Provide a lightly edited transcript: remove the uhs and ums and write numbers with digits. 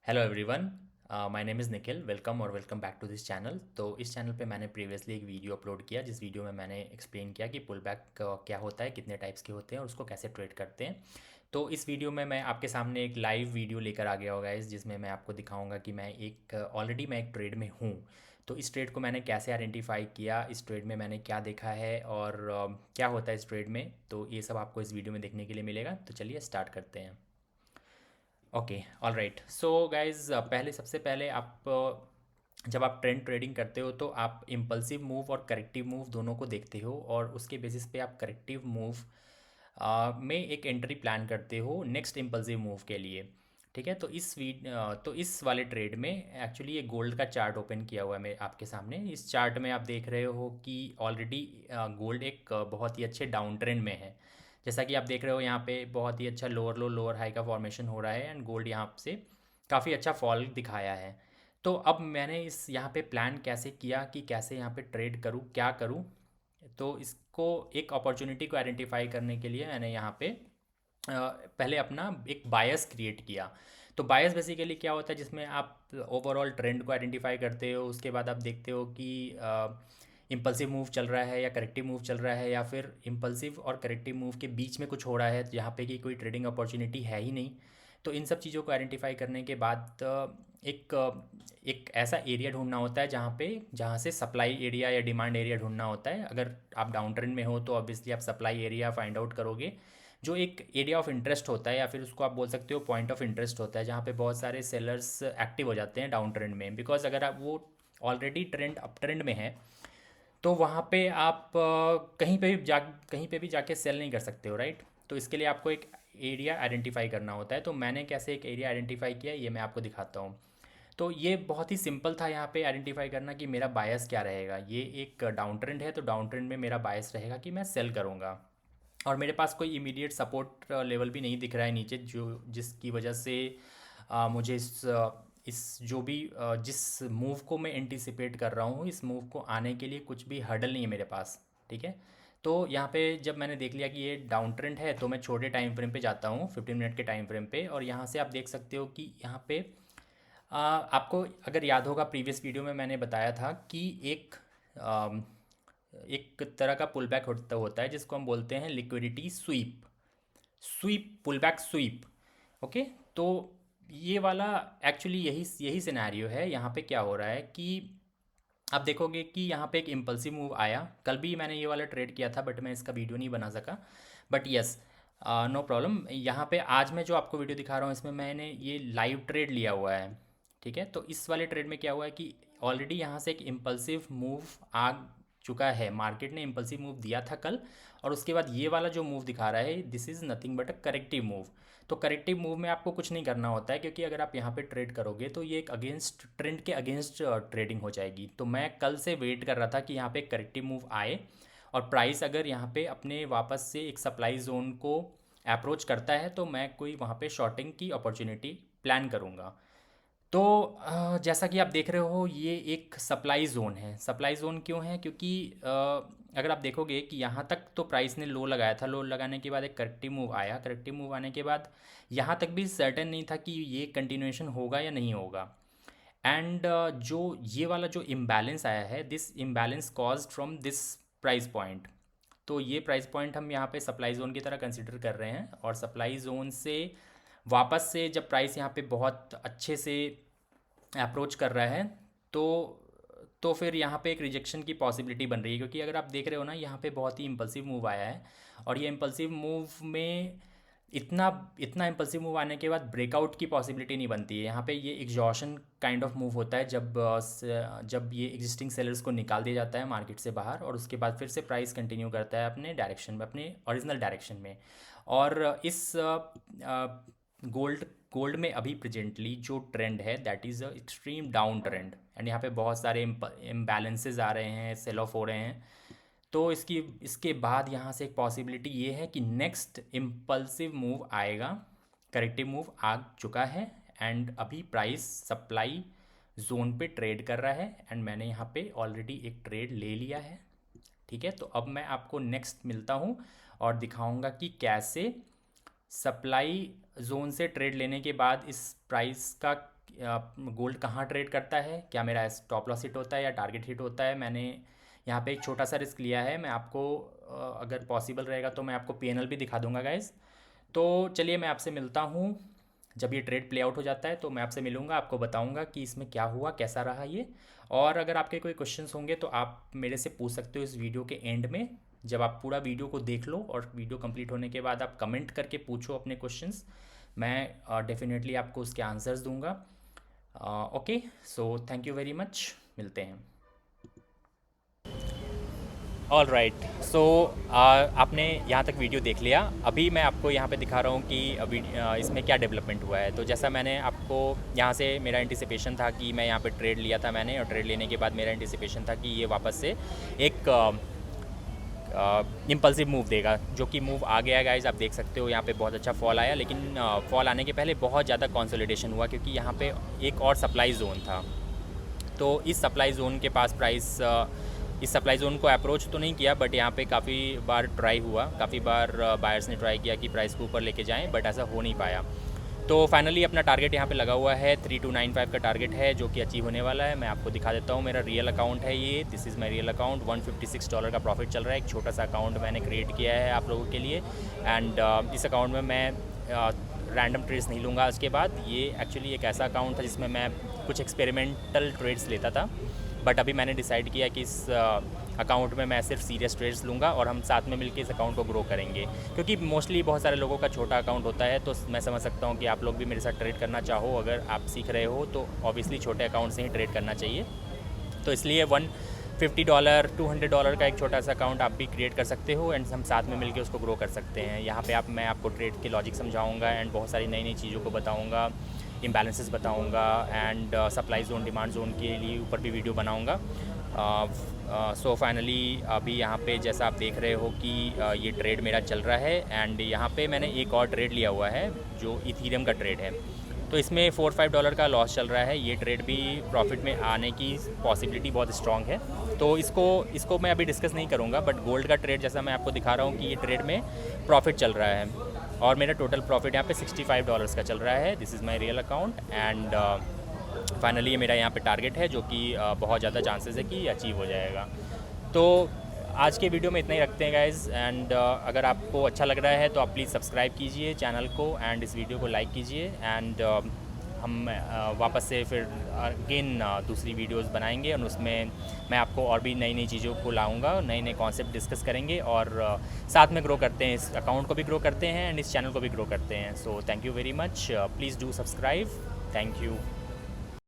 Hello everyone, my name is Nikhil. Welcome और welcome back to this channel. तो इस channel पे मैंने प्रीवियसली एक वीडियो अपलोड किया जिस वीडियो में मैंने एक्सप्लेन किया कि पुल बैक क्या होता है, कितने टाइप्स के होते हैं और उसको कैसे ट्रेड करते हैं। तो इस वीडियो में मैं आपके सामने एक लाइव वीडियो लेकर आ गया होगा जिसमें मैं आपको दिखाऊंगा कि मैं एक ट्रेड में हूँ। तो इस ट्रेड को मैंने कैसे आइडेंटिफाई किया, इस ट्रेड में मैंने क्या देखा है और क्या होता है इस ट्रेड में, तो ये सब आपको इस वीडियो में देखने के लिए मिलेगा। तो चलिए स्टार्ट करते हैं। Okay, all right. So guys, पहले सबसे पहले जब आप ट्रेंड ट्रेडिंग करते हो तो आप इम्पल्सिव मूव और करेक्टिव मूव दोनों को देखते हो और उसके बेसिस पे आप करेक्टिव मूव में एक एंट्री प्लान करते हो नेक्स्ट इम्पल्सिव मूव के लिए। ठीक है, तो इस वाले ट्रेड में एक्चुअली ये गोल्ड का चार्ट ओपन किया हुआ है मैं आपके सामने। इस चार्ट में आप देख रहे हो कि ऑलरेडी गोल्ड एक बहुत ही अच्छे डाउन ट्रेंड में है। जैसा कि आप देख रहे हो यहाँ पे बहुत ही अच्छा लोअर लो लोअर हाई का फॉर्मेशन हो रहा है एंड गोल्ड यहाँ से काफ़ी अच्छा फॉल दिखाया है। तो अब मैंने इस यहाँ पे प्लान कैसे किया कि कैसे यहाँ पे ट्रेड करूँ, क्या करूँ। तो इसको एक अपॉर्चुनिटी को आइडेंटिफाई करने के लिए मैंने यहाँ पे पहले अपना एक बायस क्रिएट किया। तो बायस बेसिकली क्या होता है, जिसमें आप ओवरऑल ट्रेंड को आइडेंटिफाई करते हो, उसके बाद आप देखते हो कि इम्पल्सिव मूव चल रहा है या करेक्टिव मूव चल रहा है या फिर इम्पल्सिव और करेक्टिव मूव के बीच में कुछ हो रहा है जहाँ पे कि कोई ट्रेडिंग अपॉर्चुनिटी है ही नहीं। तो इन सब चीज़ों को आइडेंटिफाई करने के बाद एक ऐसा एरिया ढूंढना होता है जहाँ से सप्लाई एरिया या डिमांड एरिया ढूंढना होता है। अगर आप डाउन ट्रेंड में हो तो ऑब्वियसली आप सप्लाई एरिया फाइंड आउट करोगे, जो एक एरिया ऑफ इंटरेस्ट होता है या फिर उसको आप बोल सकते हो पॉइंट ऑफ इंटरेस्ट होता है, जहाँ पे बहुत सारे सेलर्स एक्टिव हो जाते हैं डाउन ट्रेंड में। बिकॉज अगर आप वो ऑलरेडी ट्रेंड अप ट्रेंड में है तो वहाँ पे आप कहीं पे भी जाके सेल नहीं कर सकते हो, राइट। तो इसके लिए आपको एक एरिया आइडेंटिफाई करना होता है। तो मैंने कैसे एक एरिया आइडेंटिफाई किया ये मैं आपको दिखाता हूँ। तो ये बहुत ही सिंपल था यहाँ पे आइडेंटिफाई करना कि मेरा बायस क्या रहेगा। ये एक डाउन ट्रेंड है तो डाउन ट्रेंड में मेरा बायस रहेगा कि मैं सेल करूँगा। और मेरे पास कोई इमीडिएट सपोर्ट लेवल भी नहीं दिख रहा है नीचे, जो जिसकी वजह से मुझे इस जो भी जिस मूव को मैं एंटिसिपेट कर रहा हूँ, इस मूव को आने के लिए कुछ भी हर्डल नहीं है मेरे पास। ठीक है, तो यहाँ पे जब मैंने देख लिया कि ये डाउन ट्रेंड है तो मैं छोटे टाइम फ्रेम पे जाता हूँ, 15 मिनट के टाइम फ्रेम पे। और यहाँ से आप देख सकते हो कि यहाँ पे आपको अगर याद होगा प्रीवियस वीडियो में मैंने बताया था कि एक तरह का पुल बैक होता है जिसको हम बोलते हैं liquidity sweep. Sweep, pull back sweep. Okay, तो ये वाला एक्चुअली यही यही सिनेरियो है। यहाँ पे क्या हो रहा है कि आप देखोगे कि यहाँ पे एक इम्पल्सिव मूव आया। कल भी मैंने ये वाला ट्रेड किया था बट मैं इसका वीडियो नहीं बना सका। But yes, no problem. यहाँ पे आज मैं जो आपको वीडियो दिखा रहा हूँ इसमें मैंने ये लाइव ट्रेड लिया हुआ है। ठीक है, तो इस वाले ट्रेड में क्या हुआ है कि ऑलरेडी यहाँ से एक इम्पल्सिव मूव आ चुका है, मार्केट ने इम्पल्सिव मूव दिया था कल। और उसके बाद ये वाला जो मूव दिखा रहा है this is nothing but a corrective move. तो करेक्टिव मूव में आपको कुछ नहीं करना होता है, क्योंकि अगर आप यहाँ पे ट्रेड करोगे तो ये एक अगेंस्ट ट्रेंड के अगेंस्ट ट्रेडिंग हो जाएगी। तो मैं कल से वेट कर रहा था कि यहाँ पे एक करेक्टिव मूव आए और प्राइस अगर यहाँ पे अपने वापस से एक सप्लाई जोन को अप्रोच करता है तो मैं कोई वहाँ पे शॉर्टिंग की अपॉर्चुनिटी प्लान करूँगा। तो जैसा कि आप देख रहे हो ये एक सप्लाई ज़ोन है। सप्लाई ज़ोन क्यों है, क्योंकि अगर आप देखोगे कि यहाँ तक तो प्राइस ने लो लगाया था, लो लगाने के बाद एक करेक्टिव मूव आया, करेक्टिव मूव आने के बाद यहाँ तक भी सर्टेन नहीं था कि ये कंटिन्यूएशन होगा या नहीं होगा। एंड जो ये वाला जो इम्बैलेंस आया है, this imbalance caused from this price point. तो ये प्राइस पॉइंट हम यहाँ पे सप्लाई ज़ोन की तरह कंसिडर कर रहे हैं। और सप्लाई ज़ोन से वापस से जब प्राइस यहाँ पे बहुत अच्छे से अप्रोच कर रहा है तो फिर यहाँ पे एक रिजेक्शन की पॉसिबिलिटी बन रही है। क्योंकि अगर आप देख रहे हो ना, यहाँ पे बहुत ही इम्पल्सिव मूव आया है और ये इम्पल्सिव मूव में इतना इतना इम्पल्सिव मूव आने के बाद ब्रेकआउट की पॉसिबिलिटी नहीं बनती है। यहाँ पे ये एग्जॉशन काइंड ऑफ मूव होता है जब ये एग्जिस्टिंग सेलर्स को निकाल दिया जाता है मार्केट से बाहर और उसके बाद फिर से प्राइस कंटिन्यू करता है अपने डायरेक्शन में, अपने ओरिजिनल डायरेक्शन में। और इस गोल्ड गोल्ड में अभी प्रेजेंटली जो ट्रेंड है that is a extreme down trend and यहाँ पे बहुत सारे इम्बैलेंसेज आ रहे हैं, सेल ऑफ हो रहे हैं। तो इसके बाद यहाँ से एक पॉसिबिलिटी ये है कि नेक्स्ट इम्पल्सिव मूव आएगा। करेक्टिव मूव आ चुका है एंड अभी प्राइस सप्लाई जोन पे ट्रेड कर रहा है एंड मैंने यहाँ पे ऑलरेडी एक ट्रेड ले लिया है। ठीक है, तो अब मैं आपको नेक्स्ट मिलता हूँ और दिखाऊंगा कि कैसे सप्लाई जोन से ट्रेड लेने के बाद इस प्राइस का गोल्ड कहाँ ट्रेड करता है, क्या मेरा स्टॉप लॉस हिट होता है या टारगेट हिट होता है। मैंने यहाँ पे एक छोटा सा रिस्क लिया है। मैं आपको अगर पॉसिबल रहेगा तो मैं आपको पीएनएल भी दिखा दूंगा गाइस। तो चलिए मैं आपसे मिलता हूँ जब ये ट्रेड प्ले आउट हो जाता है, तो मैं आपसे मिलूँगा, आपको बताऊँगा कि इसमें क्या हुआ, कैसा रहा ये। और अगर आपके कोई क्वेश्चंस होंगे तो आप मेरे से पूछ सकते हो इस वीडियो के एंड में। जब आप पूरा वीडियो को देख लो और वीडियो कंप्लीट होने के बाद आप कमेंट करके पूछो अपने क्वेश्चंस, मैं डेफिनेटली आपको उसके आंसर्स दूंगा। Okay, so thank you very much, मिलते हैं। ऑल राइट, सो आपने यहाँ तक वीडियो देख लिया। अभी मैं आपको यहाँ पे दिखा रहा हूँ कि इसमें क्या डेवलपमेंट हुआ है। तो जैसा मैंने आपको यहाँ से, मेरा एंटिसिपेशन था कि मैं यहाँ पे ट्रेड लिया था मैंने, और ट्रेड लेने के बाद मेरा एंटिसिपेशन था कि ये वापस से एक इम्पल्सिव मूव देगा, जो कि मूव आ गया गाइज। आप देख सकते हो यहाँ पे बहुत अच्छा फॉल आया, लेकिन फॉल आने के पहले बहुत ज़्यादा कंसोलिडेशन हुआ, क्योंकि यहाँ पे एक और सप्लाई जोन था। तो इस सप्लाई जोन के पास प्राइस, इस सप्लाई जोन को अप्रोच तो नहीं किया, बट यहाँ पे काफ़ी बार ट्राई हुआ, काफ़ी बार बायर्स ने ट्राई किया कि प्राइस को ऊपर लेके जाएं, बट ऐसा हो नहीं पाया। तो फाइनली अपना टारगेट यहाँ पे लगा हुआ है, 3295 का टारगेट है, जो कि अचीव होने वाला है। मैं आपको दिखा देता हूँ, मेरा रियल अकाउंट है ये, this is my real account. $156 का प्रॉफिट चल रहा है। एक छोटा सा अकाउंट मैंने क्रिएट किया है आप लोगों के लिए, एंड इस अकाउंट में मैं रैंडम ट्रेड्स नहीं लूँगा। उसके बाद ये एक्चुअली एक ऐसा अकाउंट था जिसमें मैं कुछ एक्सपेरिमेंटल ट्रेड्स लेता था, बट अभी मैंने डिसाइड किया कि इस अकाउंट में मैं सिर्फ सीरियस ट्रेड्स लूँगा, और हम साथ में मिलकर इस अकाउंट को ग्रो करेंगे। क्योंकि मोस्टली बहुत सारे लोगों का छोटा अकाउंट होता है, तो मैं समझ सकता हूँ कि आप लोग भी मेरे साथ ट्रेड करना चाहो। अगर आप सीख रहे हो तो ऑब्वियसली छोटे अकाउंट से ही ट्रेड करना चाहिए। तो इसलिए $150 $200 का एक छोटा सा अकाउंट आप भी क्रिएट कर सकते हो, एंड हम साथ में मिलकर उसको ग्रो कर सकते हैं। यहाँ पे मैं आपको ट्रेड के लॉजिक समझाऊंगा, एंड बहुत सारी नई नई चीज़ों को बताऊंगा, इम्बैलेंसेस बताऊंगा, and supply zone demand zone के लिए ऊपर भी वीडियो बनाऊंगा। सो फाइनली अभी यहाँ पे जैसा आप देख रहे हो कि ये ट्रेड मेरा चल रहा है, एंड यहाँ पे मैंने एक और ट्रेड लिया हुआ है जो इथीरियम का ट्रेड है। तो इसमें $4-5 का लॉस चल रहा है। ये ट्रेड भी प्रॉफिट में आने की पॉसिबिलिटी बहुत स्ट्रॉन्ग है, तो इसको मैं अभी डिस्कस नहीं करूँगा। बट गोल्ड का ट्रेड जैसा मैं आपको दिखा रहा हूँ कि ये ट्रेड में प्रॉफिट चल रहा है, और मेरा टोटल प्रॉफिट यहाँ पे $65 का चल रहा है। This is my real account, and finally ये मेरा यहाँ पे टारगेट है, जो कि बहुत ज़्यादा चांसेस है कि अचीव हो जाएगा। तो आज के वीडियो में इतना ही रखते हैं गाइज़, एंड अगर आपको अच्छा लग रहा है तो आप प्लीज़ सब्सक्राइब कीजिए चैनल को, एंड इस वीडियो को लाइक कीजिए, एंड हम वापस से फिर अगेन दूसरी वीडियोस बनाएंगे, और उसमें मैं आपको और भी नई नई चीज़ों को लाऊंगा, नए नए कॉन्सेप्ट डिस्कस करेंगे, और साथ में ग्रो करते हैं। इस अकाउंट को भी ग्रो करते हैं, एंड इस चैनल को भी ग्रो करते हैं। So thank you very much, please do subscribe, thank you.